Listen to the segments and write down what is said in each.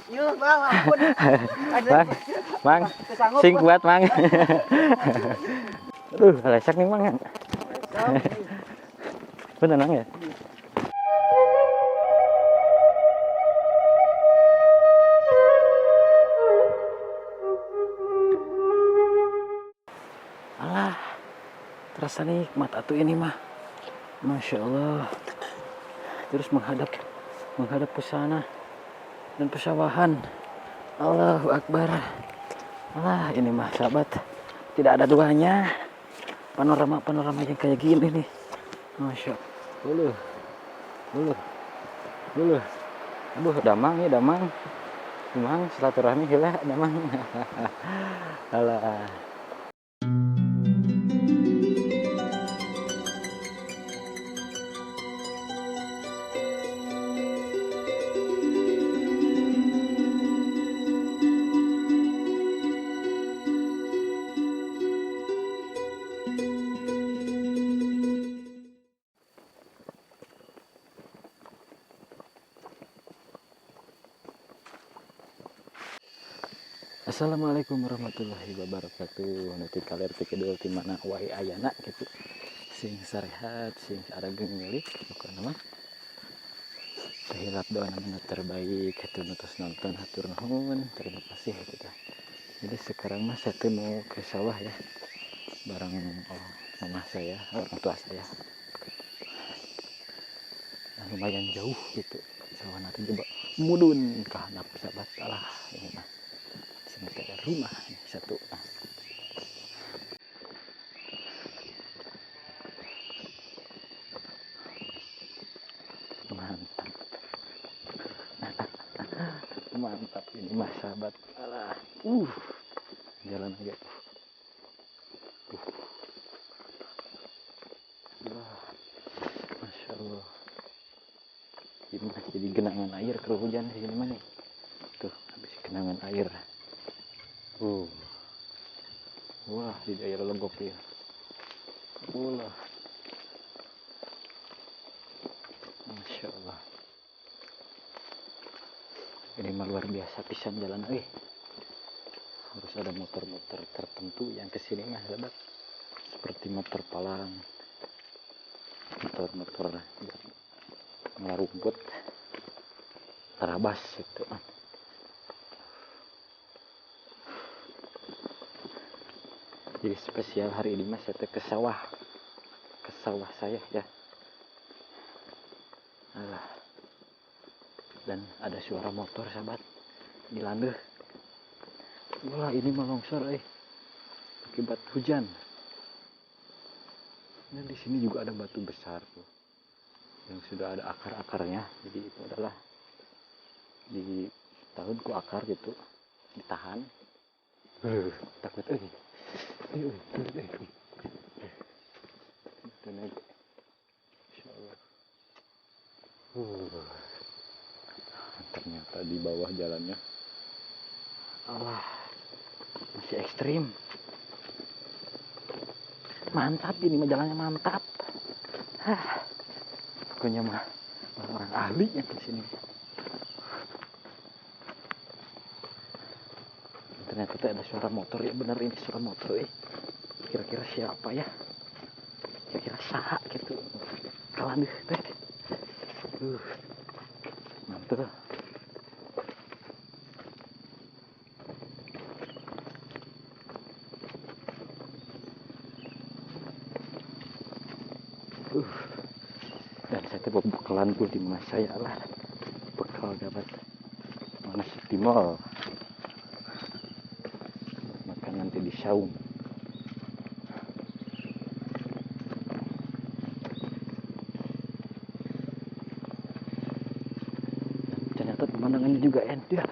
Iya, Bang, ampun. Mang, Mang, Kesanggup, sing Bang. kuat Mang. Aduh, lesak nih Mang. Bener Mang ya? Alah, terasa nikmat atuh ini mah. Masya Allah. Terus menghadap ke sana dan pesawahan. Allahu Akbar. Alah, ini mah sahabat, tidak ada duanya. Panorama yang kayak gini nih. Masya Allah. Uluh. Aduh, damang ya damang. Damang silaturahmi heula damang. Alah. Assalamualaikum warahmatullahi wabarakatuh. Nanti kalian kedua di mana wae ayana gitu. Sing sarehat, sing arageng milik bukan nama. Tahilap doa namanya terbaik, itu nutus nonton hatur nuhun, terima kasih kita. Jadi sekarang mas saya tuh mau ke sawah ya, bareng mama saya, orang tua saya. Nah, lumayan jauh gitu, sawah nanti coba mudun ke handap sahabat Allah ini mah. Sementara rumah satu. Mantap. Mantap ini mah sahabat. Alah. Jalan aja. Wah. Masya Allah. Ini mah jadi genangan air kalau hujan di sini mah nih. Tuh, habis genangan air. Wah, di daerah Legok ya. Wah. Masya Allah. Ini mah luar biasa pisan jalan harus ada motor-motor tertentu yang kesini mah sahabat, seperti motor palang, motor ngerumput, terabas gitu. Jadi spesial hari ini mas saya ke sawah saya ya. Alah. Dan ada suara motor sahabat di landeh. Wah, ini mah longsor akibat hujan. Dan di sini juga ada batu besar tuh yang sudah ada akar-akarnya. Jadi itu adalah di tahun ku akar gitu ditahan. Takut Insyaallah. Ternyata di bawah jalannya Allah masih ekstrim. Mantap ini mah jalannya mantap. Pokoknya mah orang ahli yang di sini. Ternyata ada suara motor ya, bener ini suara motor Kira-kira siapa ya? Kira-kira saha gitu. Kalanduh teh. Mantap. Dan saya tuh bekalan gue di mana saya lah. Bekal dapat mana timol. Makan nanti di saung. Ternyata pemandangannya juga enak.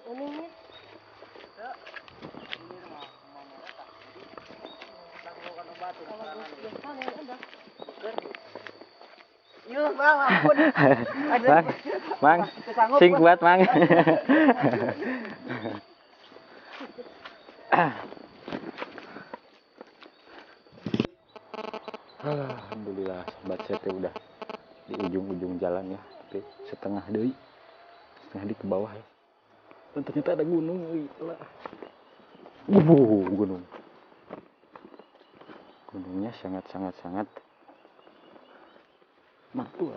Ini Bang, ampun. Mang, mang, sing kuat mang. Alhamdulillah, sahabat saya teh udah di ujung-ujung jalan ya, tapi setengah deui, setengah di ke bawah ya. Dan ternyata ada gunung, lah. Gunung. Gunungnya sangat mantul.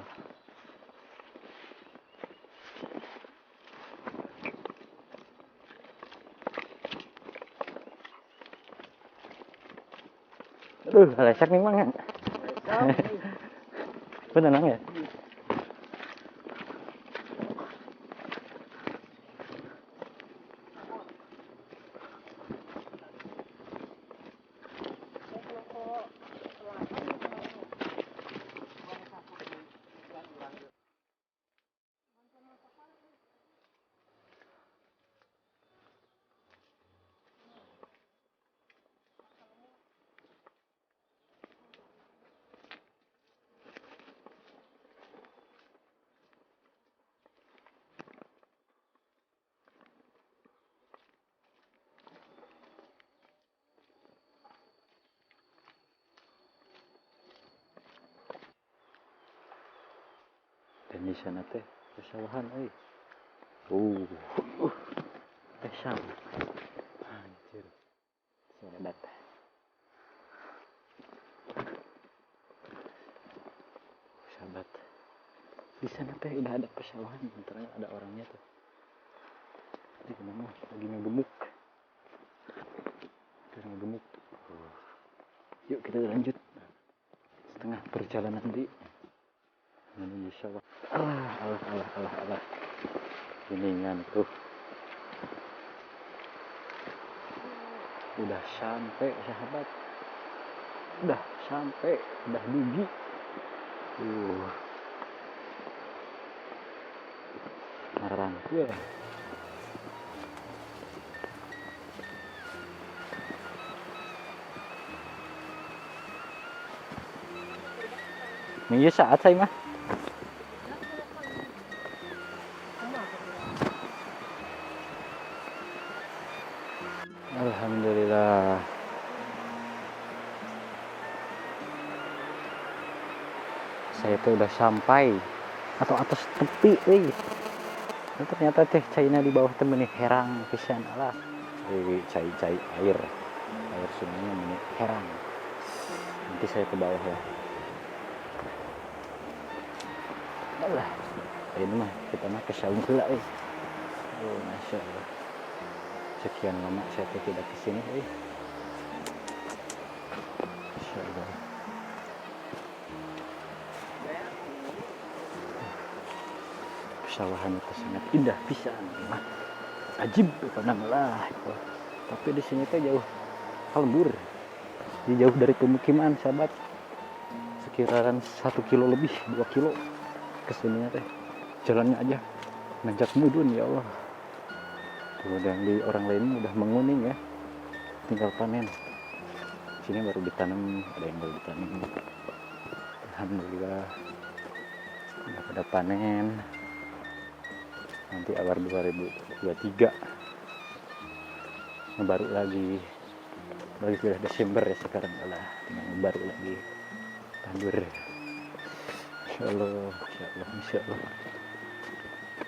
Lesak nih mang. Bener ya? Dan di sana teh pesawahan, pesang, anjir, sahabat. Sahabat, di sana teh udah ada pesawahan, ternyata ada orangnya tuh. Jadi kenapa lagi ngegemuk? Yuk kita lanjut setengah perjalanan di menuju sawah. Allah. Kuningan tuh. Udah sampai sahabat. Udah dugi. Marang tuh ya. Ini saat saya mah. Alhamdulillah. Saya tuh udah sampai atau atas tepi, Dan ternyata teh cairnya di bawah temen nih herang pisan Allah. Cair air sungainya ini herang. Nanti saya ke bawah ya. Allah. Ini mah kita mah ke saung heula Masya Allah. Sekian lama saya tidak kesini, Masya Allah. Pesawahan itu sangat indah pisan, ajib pananglah. Tapi di sini teh jauh kalbur, jauh dari pemukiman sahabat, sekiraran 1 kilo lebih, 2 kilo kesininya teh. Jalannya aja nanjak mudun ya Allah. Tuh, dan di orang lain udah menguning ya, tinggal panen. Sini baru ditanam, ada yang baru ditanam. Alhamdulillah udah pada panen. Nanti awal 2023 baru lagi sudah Desember ya sekarang, baru lagi tandur. Insya Allah.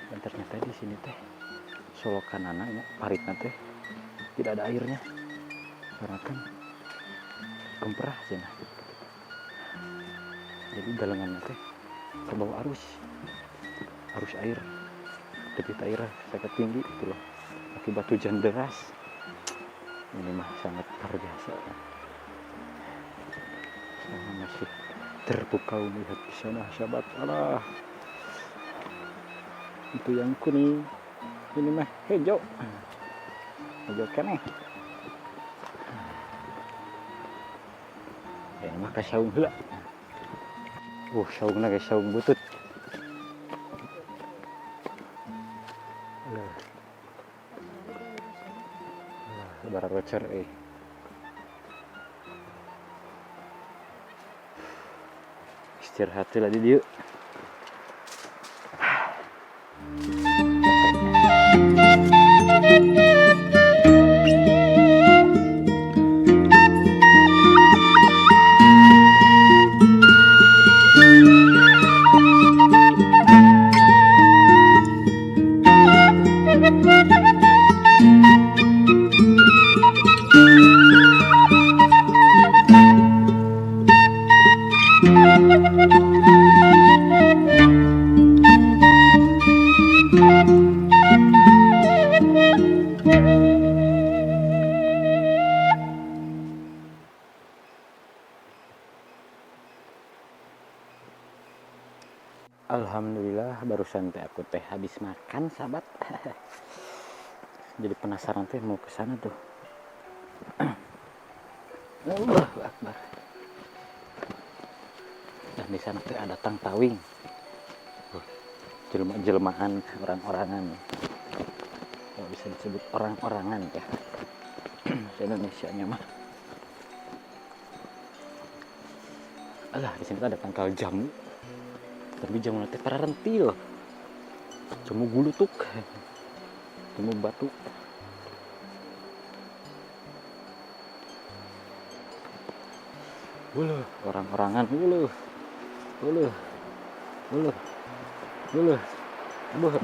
Dan ternyata di sini teh solokan anaknya paritnya teh tidak ada airnya karena kan gemperah sana. Jadi galengannya teh ke bawah arus air, debit air sangat tinggi gitu loh, akibat hujan deras. Ini mah sangat luar biasa. Saya masih terpukau melihat di sana sahabat. Allah, itu yang kuning, ini mah hijau keneh. Ini mah ke saung heula. Saungna ge saung butut. Bara rocer istirahat lah di dieu. barusan teh aku teh habis makan sahabat. Jadi penasaran teh mau ke sana tuh. Allahu Akbar. Dan di sana teh ada tangtawing. Jelma-jelmaan orang-orangan. Kalau bisa disebut orang-orangan ya. Indonesia-nya mah. Alah, di sini ada pangkal jamu. Tapi jamu nanti para rentil. Jamu gulutuk. Jamu batu. Orang-orangan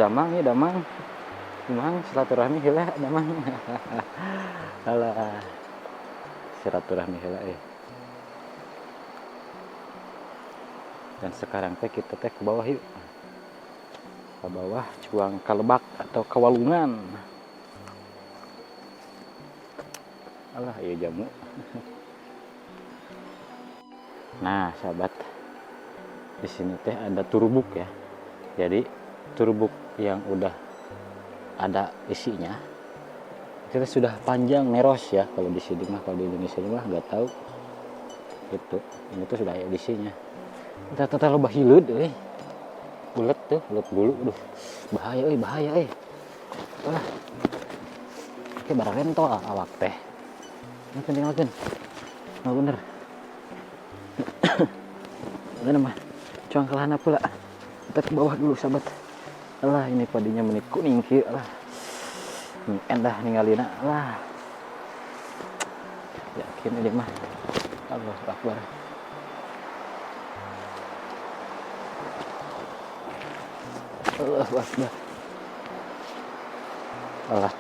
damang ya damang silaturahmi heula damang. Alah silaturahmi heula Dan sekarang teh kita teh ke bawah yuk. Ke bawah Cuang Kalebak atau Kawalungan. Alah iya jamu. Nah, sahabat. Di sini teh ada turbuk ya. Jadi turbuk yang udah ada isinya kita sudah panjang neros ya. Kalau di sini mah, kalau di Indonesia mah nggak tahu. Itu ini tuh sudah ada isinya. Kita loba hileud euy. Ulet tuh, ulet bulu. Aduh, bahaya euy. Wah. Oke, bararentol awak teh. Tinggalkeun. Oh bener. Mana mah? Cuang kelana pula. Kita ke bawah dulu sahabat. Alah ini padinya menit kuning kieu lah. Endah ningalina lah. Yakin ini mah. Allahu Akbar. Allahu Akbar. Alah.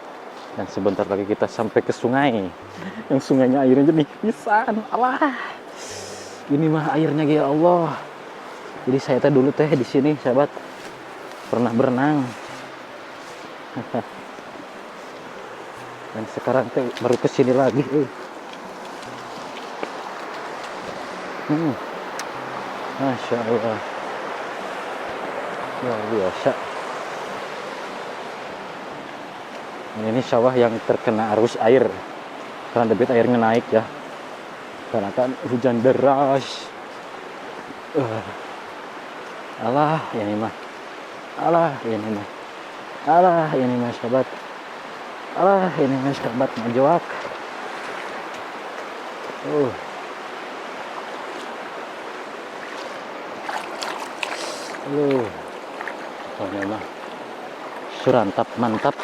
Dan sebentar lagi kita sampai ke sungai. Yang sungainya airnya jernih pisan. Alah. Ini mah airnya ya Allah. Jadi saya teh dulu teh di sini sahabat pernah berenang. Dan sekarang teh baru ke sini lagi. Masya Allah. Luar biasa. Ini sawah yang terkena arus air. Karena debit airnya naik ya. Karena kan hujan deras. Alah ini mah. Alah ini mah. Alah ini mah sahabat. Alah ini mah sahabat majuak. Pokoknya mah surantap mantap.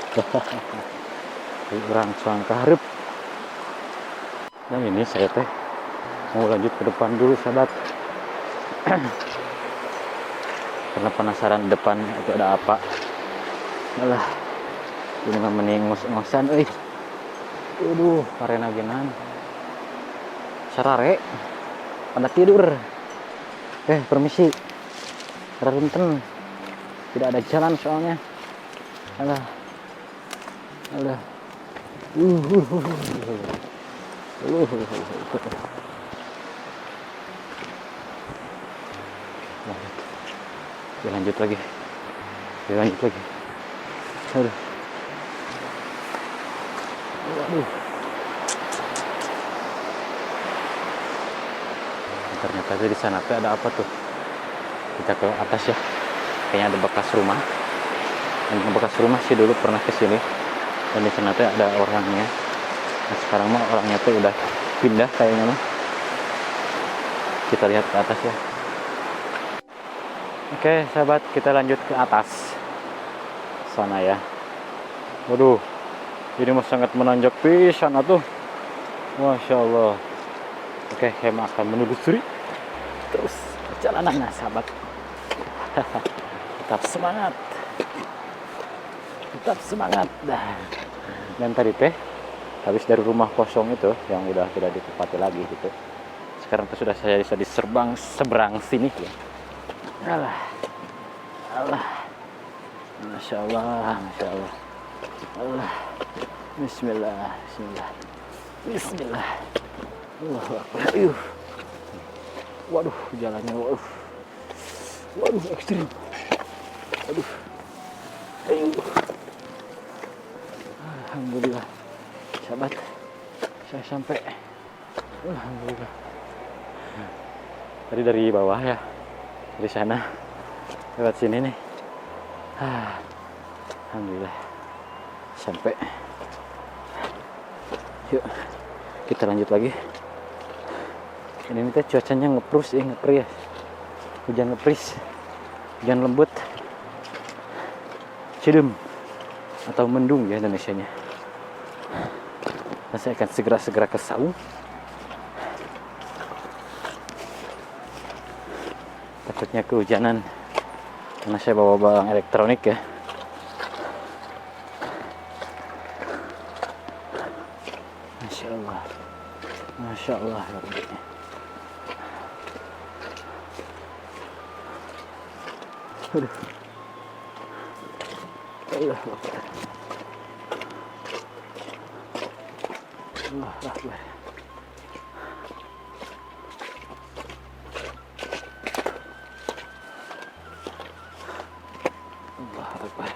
Orang Cuang Kaharep. Nah ini saya teh mau lanjut ke depan dulu sahabat. Karena penasaran depan itu ada apa. Alah ini mah mending ngos-ngosan euy. Aduh karena genan sarare pada tidur. Permisi Rarunten, tidak ada jalan soalnya. Alah Lanjut lagi. Aduh. Ternyata di sana tuh ada apa tuh? Kita ke atas ya. Kayaknya ada bekas rumah. Dan bekas rumah sih dulu pernah ke sini. Dan di sana tuh ada orangnya. Nah, sekarang mah orangnya tuh udah pindah kayaknya mah. Kita lihat ke atas ya. Oke, sahabat, kita lanjut ke atas sana ya. Waduh, ini mah sangat menanjak pisan atuh. Masya Allah. Oke, saya akan menelusuri terus perjalanan sahabat. Tetap semangat. Dan tadi teh habis dari rumah kosong itu yang udah tidak ditempati lagi gitu. Sekarang tuh sudah saya bisa seberang sini ya. Alah. Masya Allah. Allah. Bismillah. Allahu Akbar. Waduh, jalannya waduh ekstrim. Aduh. Ayo. Alhamdulillah. Sahabat, saya sampai. Alhamdulillah. Tadi dari bawah ya. Dari sana. Lewat sini nih. Alhamdulillah. Sampai. Yuk. Kita lanjut lagi. Ini teh cuacanya ngepris ya. Hujan ngepris. Hujan lembut. Cidem atau mendung ya Indonesianya. Dan saya akan segera ke saung. Takutnya kehujanan karena saya bawa barang elektronik ya. Masya Allah, Masya Allah ya Rabbi. Aduh. Allah Akbar. Allah Akbar. Allah Akbar.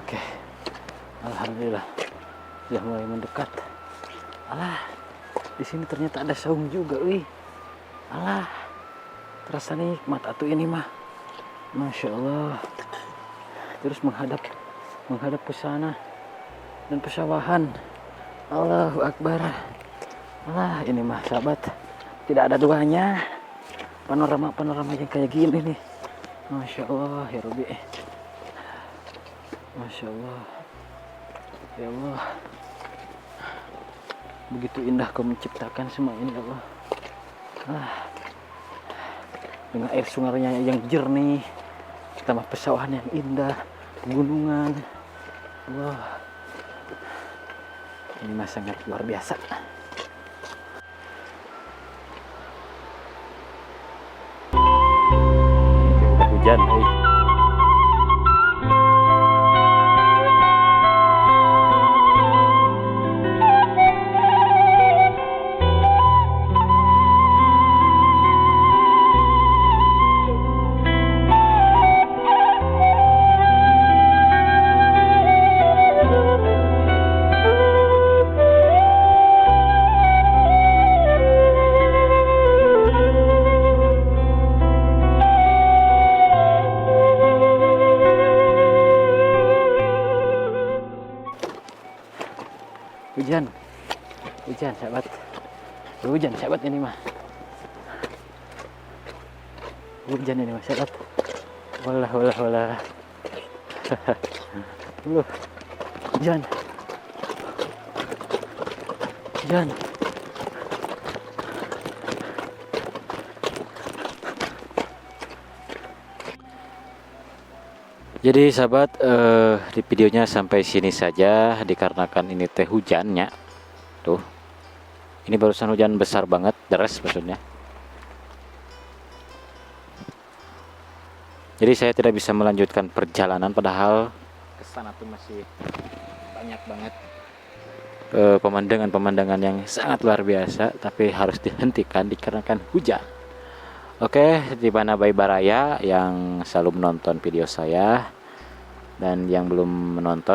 Oke. Alhamdulillah sudah mulai mendekat. Alah, di sini ternyata ada saung juga, wih. Alah, terasa nikmat atuh ini mah. Masya Allah. Terus menghadap ke sana dan pesawahan. Allahu Akbar. Alah, ini mah sahabat, tidak ada duanya. Panorama yang kayak gini nih. Masya Allah ya Rabbi. Masya Allah. Ya Allah. Begitu indah Kau menciptakan semua ini, Allah. Dengan air sungainya yang jernih, tambah pesawahan yang indah, pegunungan. Allah. Ini mah sangat luar biasa. Udah hujan, hujan sahabat. Hujan sahabat ini mah. Hujan ini mah sahabat. Walah. Hujan. Jadi sahabat, di videonya sampai sini saja dikarenakan ini teh hujannya. Tuh. Ini barusan hujan besar banget, deras maksudnya. Jadi saya tidak bisa melanjutkan perjalanan padahal ke sana tuh masih banyak banget pemandangan-pemandangan yang sangat luar biasa, tapi harus dihentikan dikarenakan hujan. Oke, di mana Bayi Baraya yang selalu menonton video saya dan yang belum menonton